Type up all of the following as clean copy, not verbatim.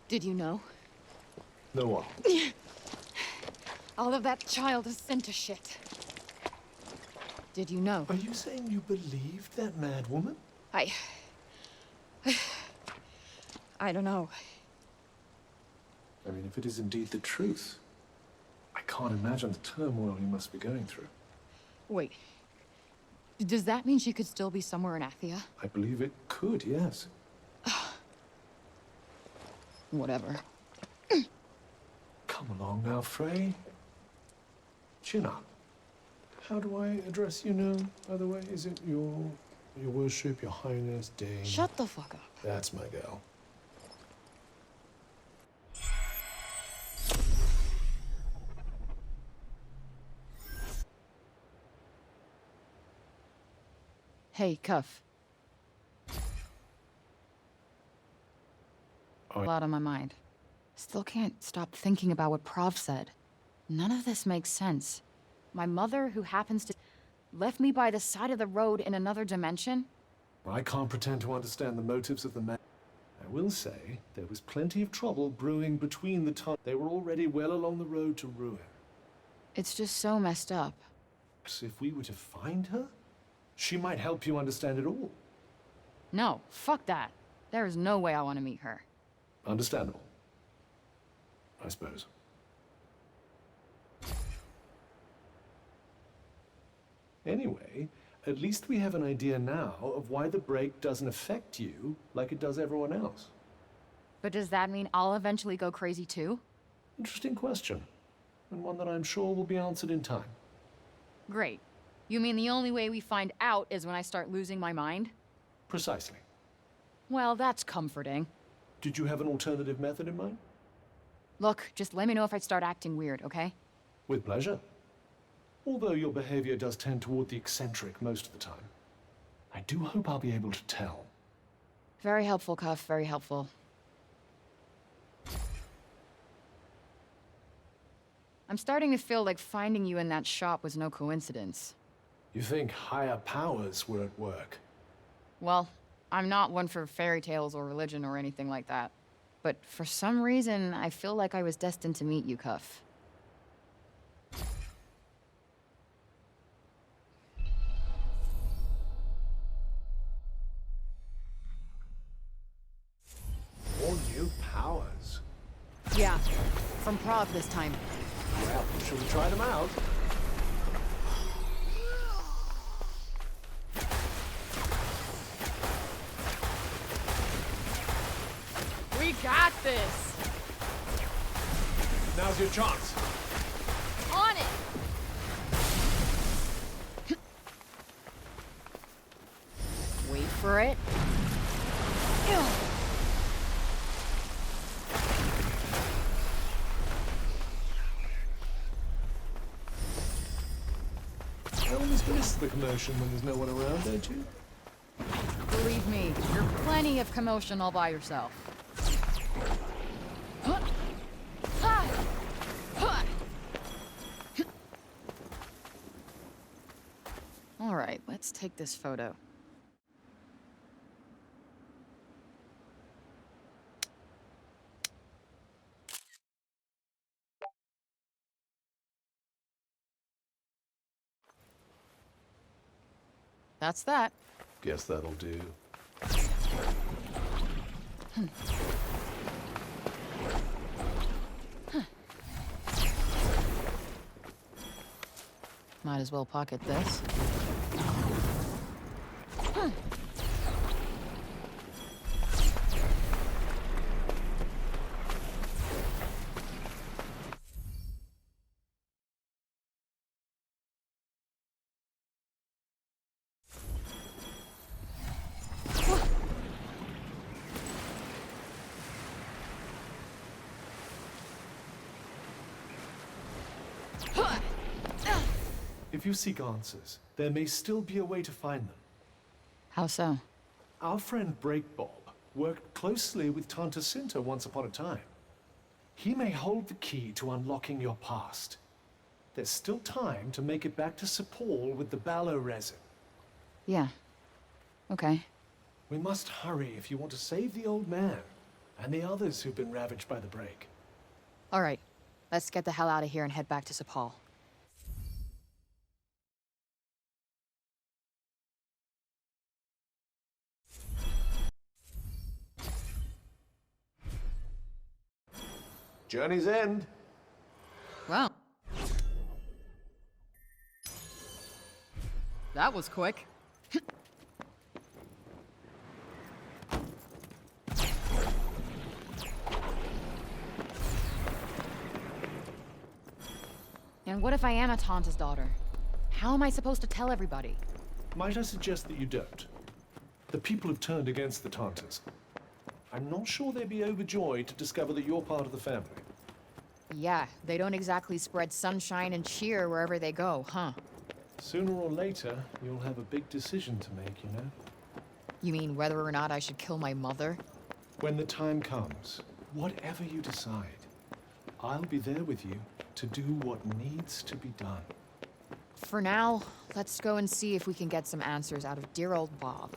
Did you know? No what? All of that child is sent to shit. Did you know? Are you saying you believed that mad woman? I don't know. I mean, if it is indeed the truth, I can't imagine the turmoil you must be going through. Wait. Does that mean she could still be somewhere in Athia? I believe it could, yes. Whatever. Come along now, Frey. Chin up. How do I address you now, by the way? Is it your worship, your highness, Dame? Shut the fuck up. That's my girl. Hey, Cuff. A lot on my mind. Still can't stop thinking about what Prov said. None of this makes sense. My mother, who happens to... left me by the side of the road in another dimension? I can't pretend to understand the motives of the man. I will say, there was plenty of trouble brewing between the times. They were already well along the road to ruin. It's just so messed up. So if we were to find her, she might help you understand it all. No, fuck that. There is no way I want to meet her. Understandable, I suppose. Anyway, at least we have an idea now of why the break doesn't affect you like it does everyone else. But does that mean I'll eventually go crazy too? Interesting question, and one that I'm sure will be answered in time. Great. You mean the only way we find out is when I start losing my mind? Precisely. Well, that's comforting. Did you have an alternative method in mind? Look, just let me know if I start acting weird, okay? With pleasure. Although your behavior does tend toward the eccentric most of the time. I do hope I'll be able to tell. Very helpful, Cuff, very helpful. I'm starting to feel like finding you in that shop was no coincidence. You think higher powers were at work? Well, I'm not one for fairy tales or religion or anything like that. But for some reason, I feel like I was destined to meet you, Cuff. More new powers? Yeah, from Prague this time. Well, should we try them out? We got this! Now's your chance. On it! Wait for it. I always miss the commotion when there's no one around, don't you? Believe me, you're plenty of commotion all by yourself. All right, let's take this photo. That's that. Guess that'll do. Might as well pocket this. If you seek answers, there may still be a way to find them. How so? Our friend Breakbob worked closely with Tanta Cinta once upon a time. He may hold the key to unlocking your past. There's still time to make it back to Cipal with the ballow resin. Yeah. Okay. We must hurry if you want to save the old man and the others who've been ravaged by the break. All right. Let's get the hell out of here and head back to Cipal. Journey's end. Wow. That was quick. And what if I am a Tanta's daughter? How am I supposed to tell everybody? Might I suggest that you don't? The people have turned against the Tantas. I'm not sure they'd be overjoyed to discover that you're part of the family. Yeah, they don't exactly spread sunshine and cheer wherever they go, huh? Sooner or later, you'll have a big decision to make, you know? You mean whether or not I should kill my mother? When the time comes, whatever you decide, I'll be there with you to do what needs to be done. For now, let's go and see if we can get some answers out of dear old Bob.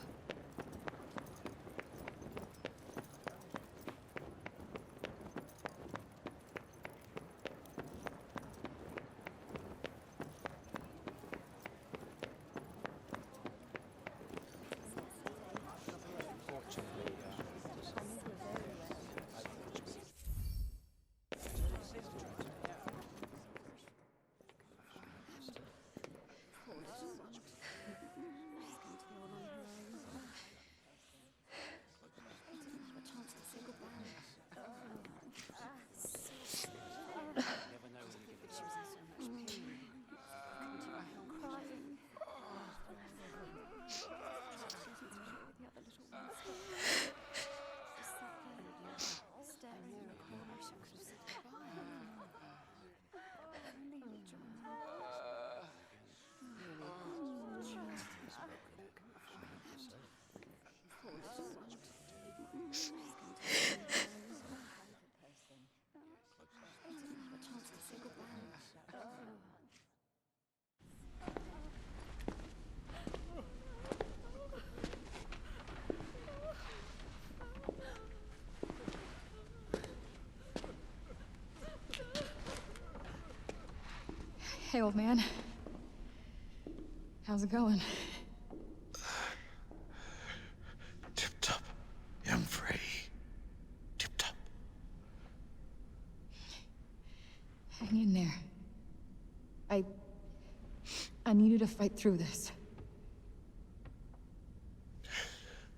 Hey, old man. How's it going? Tip-top, young Frey. Tip-top. Hang in there. I need you to fight through this.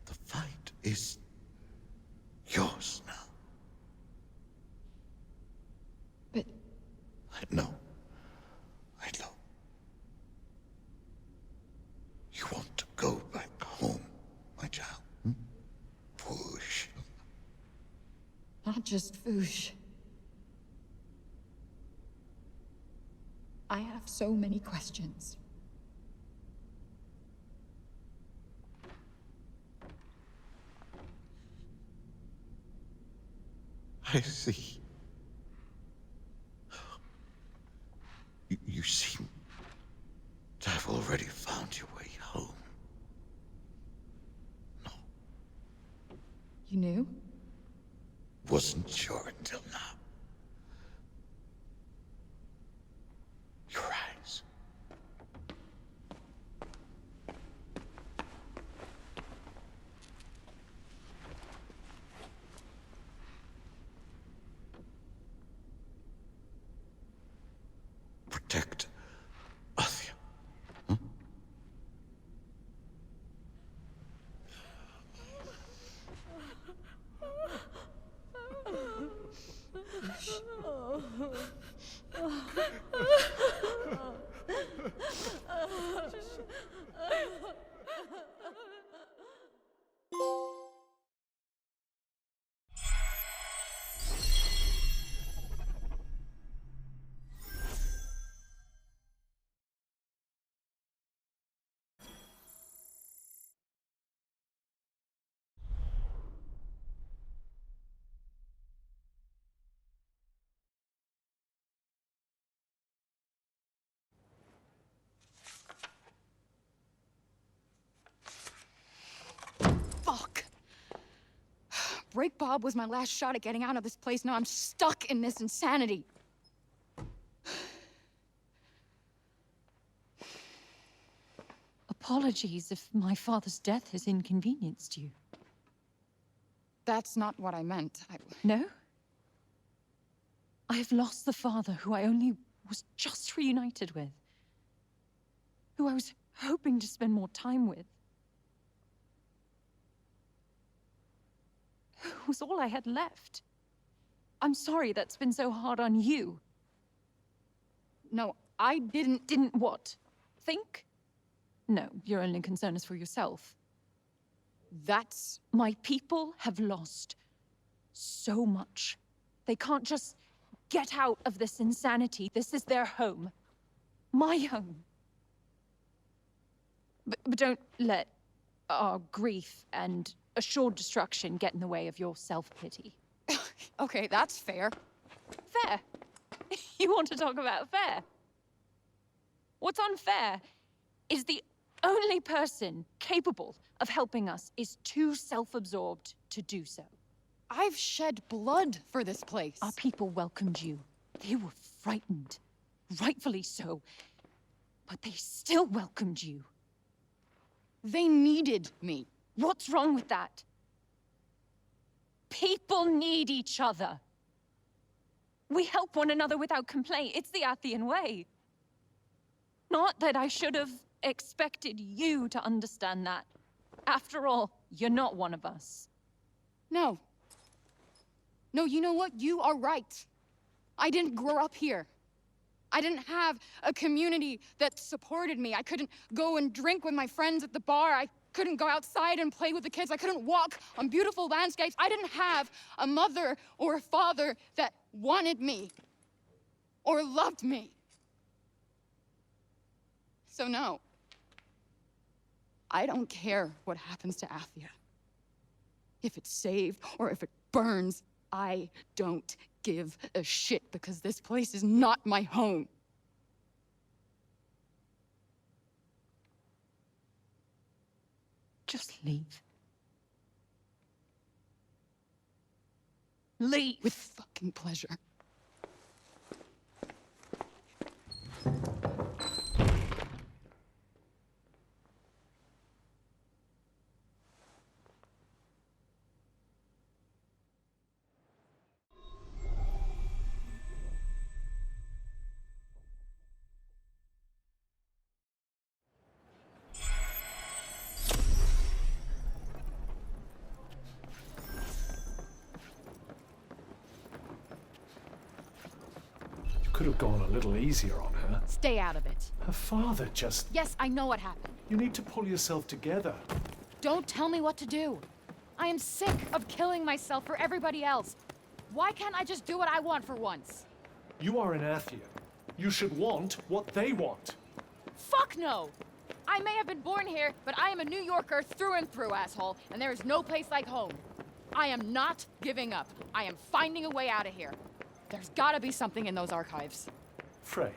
The fight is yours now. But I know. I know. You want to go back home, my child. Push. not just Foosh. I have so many questions. I see. You seem to have already found your way home. No, You knew? wasn't sure until now. Your eyes. Protect Athia. break Bob was my last shot at getting out of this place. Now I'm stuck in this insanity. Apologies if my father's death has inconvenienced you. That's not what I meant. No? I have lost the father who I only was just reunited with. Who I was hoping to spend more time with. Who was all I had left. I'm sorry that's been so hard on you. No, I didn't... Didn't what? Think? No, your only concern is for yourself. That's... My people have lost so much. They can't just get out of this insanity. This is their home. My home. But don't let our grief and assured destruction get in the way of your self-pity. Okay, that's fair. Fair? You want to talk about fair? What's unfair is the only person capable of helping us is too self-absorbed to do so. I've shed blood for this place. Our people welcomed you. They were frightened. Rightfully so. But they still welcomed you. They needed me. What's wrong with that? People need each other. We help one another without complaint. It's the Athian way. Not that I should have expected you to understand that. After all, you're not one of us. No. No, you know what? You are right. I didn't grow up here. I didn't have a community that supported me. I couldn't go and drink with my friends at the bar. I couldn't go outside and play with the kids. I couldn't walk on beautiful landscapes. I didn't have a mother or a father that wanted me or loved me. So no, I don't care what happens to Athia. If it's saved or if it burns, I don't give a shit because this place is not my home. Just leave. Leave! With fucking pleasure. Could have gone a little easier on her. Stay out of it. Her father just... Yes, I know what happened. You need to pull yourself together. Don't tell me what to do. I am sick of killing myself for everybody else. Why can't I just do what I want for once? You are in Athia. You should want what they want. Fuck no! I may have been born here, but I am a New Yorker through and through, asshole, and there is no place like home. I am not giving up. I am finding a way out of here. There's gotta be something in those archives. Frey,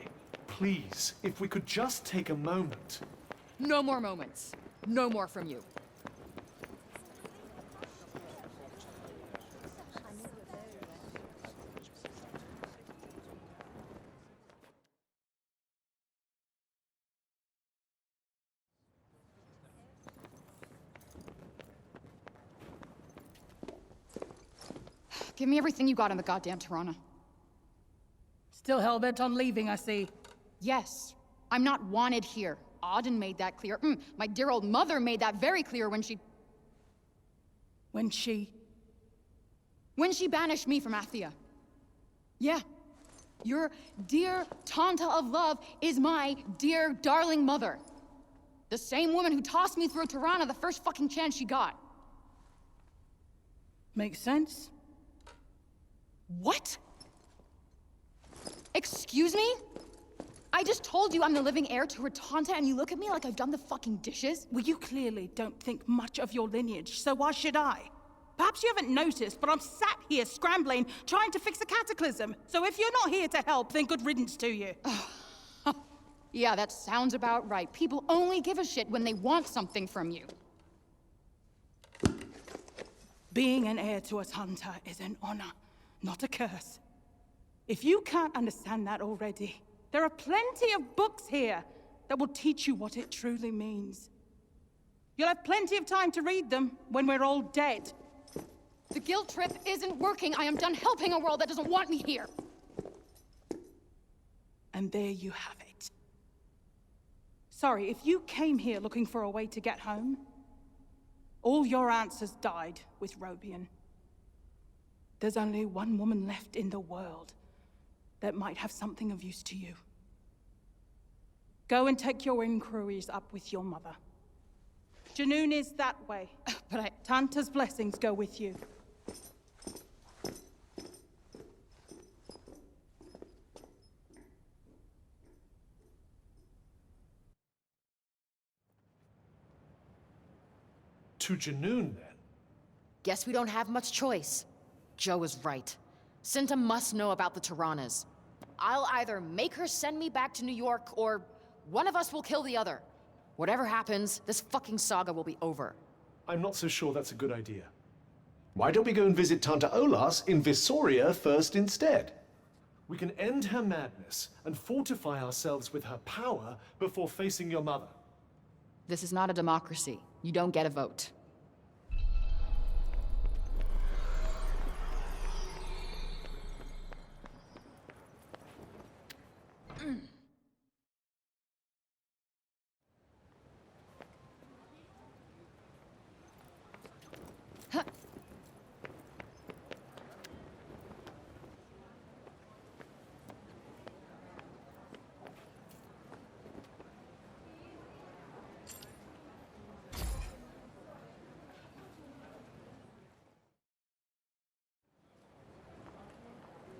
please, if we could just take a moment. No more moments. No more from you. Give me everything you got in the goddamn Tirana. Still hell-bent on leaving, I see. Yes, I'm not wanted here. Auden made that clear. My dear old mother made that very clear when she... When she banished me from Athia. Yeah. Your dear Tanta of Love is my dear darling mother. The same woman who tossed me through Tirana the first fucking chance she got. Makes sense. What? Excuse me? I just told you I'm the living heir to her Tanta and you look at me like I've done the fucking dishes? Well, you clearly don't think much of your lineage, so why should I? Perhaps you haven't noticed, but I'm sat here scrambling, trying to fix a cataclysm. So if you're not here to help, then good riddance to you. Yeah, that sounds about right. People only give a shit when they want something from you. Being an heir to a Tanta is an honor, not a curse. If you can't understand that already, there are plenty of books here that will teach you what it truly means. You'll have plenty of time to read them when we're all dead. The guilt trip isn't working. I am done helping a world that doesn't want me here. And there you have it. Sorry, if you came here looking for a way to get home, all your answers died with Robian. There's only one woman left in the world that might have something of use to you. Go and take your inquiries up with your mother. Janoon is that way. But Tanta's blessings go with you. To Janoon, then? Guess we don't have much choice. Joe is right. Cinta must know about the Tiranas. I'll either make her send me back to New York, or one of us will kill the other. Whatever happens, this fucking saga will be over. I'm not so sure that's a good idea. Why don't we go and visit Tanta Olas in Visoria first instead? We can end her madness and fortify ourselves with her power before facing your mother. This is not a democracy. You don't get a vote.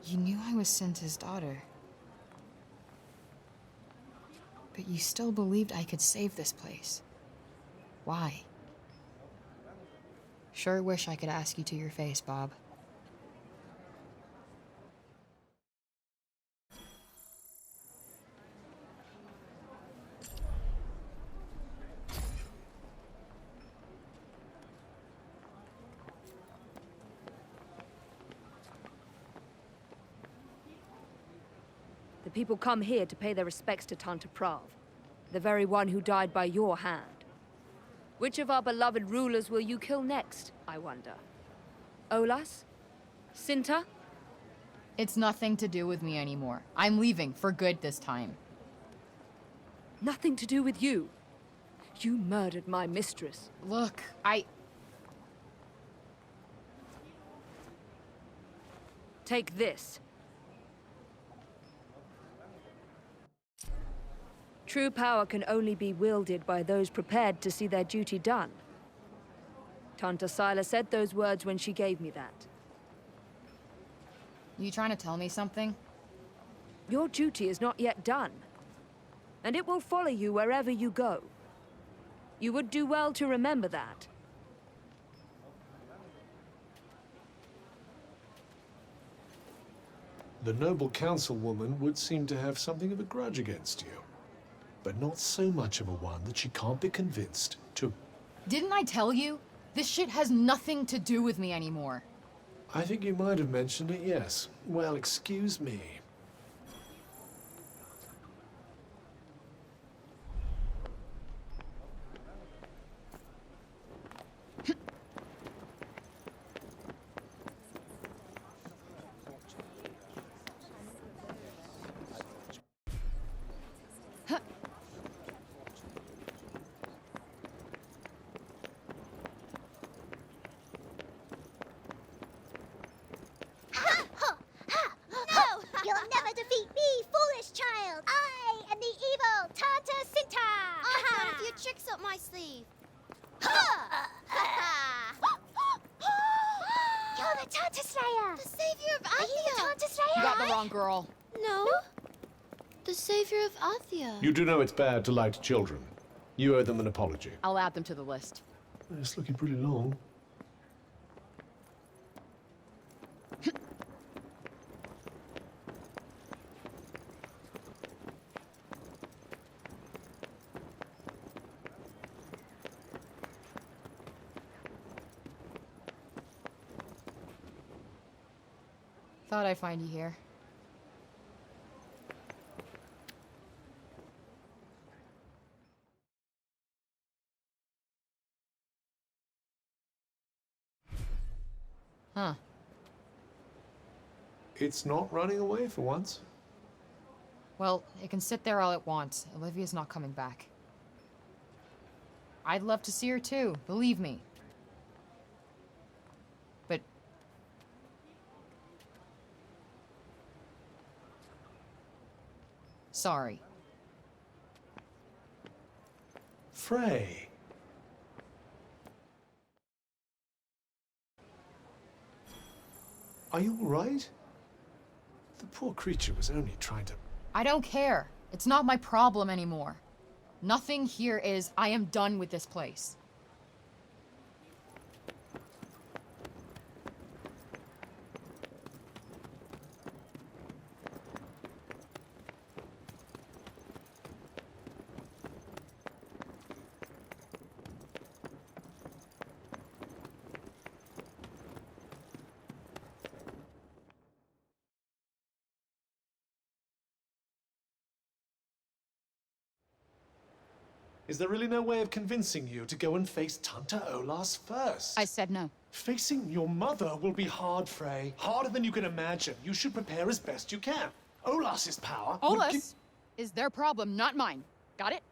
You knew I was Cinta's daughter. But you still believed I could save this place. Why? Sure wish I could ask you to your face, Bob. The people come here to pay their respects to Tanta Prav, the very one who died by your hand. Which of our beloved rulers will you kill next, I wonder? Olas? Cinta? It's nothing to do with me anymore. I'm leaving for good this time. Nothing to do with you. You murdered my mistress. Look, Take this. True power can only be wielded by those prepared to see their duty done. Tanta Sila said those words when she gave me that. You trying to tell me something? Your duty is not yet done, and it will follow you wherever you go. You would do well to remember that. The noble councilwoman would seem to have something of a grudge against you. But not so much of a one that she can't be convinced to... Didn't I tell you? This shit has nothing to do with me anymore. I think you might have mentioned it, yes. Well, excuse me. You'll never defeat me, foolish child! I am the evil Tanta Cinta! I've got a few tricks up my sleeve. You're the Tanta Slayer! The savior of Are you the Athia! Tanta Slayer? You got the wrong girl. No. The savior of Athia. You do know it's bad to lie to children. You owe them an apology. I'll add them to the list. It's looking pretty long. thought I'd find you here. Huh. It's not running away for once. Well, it can sit there all it wants. Olivia's not coming back. I'd love to see her too, believe me. But... sorry. Frey. Are you all right? The poor creature was only trying to... I don't care. It's not my problem anymore. Nothing here is. I am done with this place. Is there really no way of convincing you to go and face Tanta Olas first? I said no. Facing your mother will be hard, Frey. Harder than you can imagine. You should prepare as best you can. Olas's power... would gi- Olas is their problem, not mine. Got it?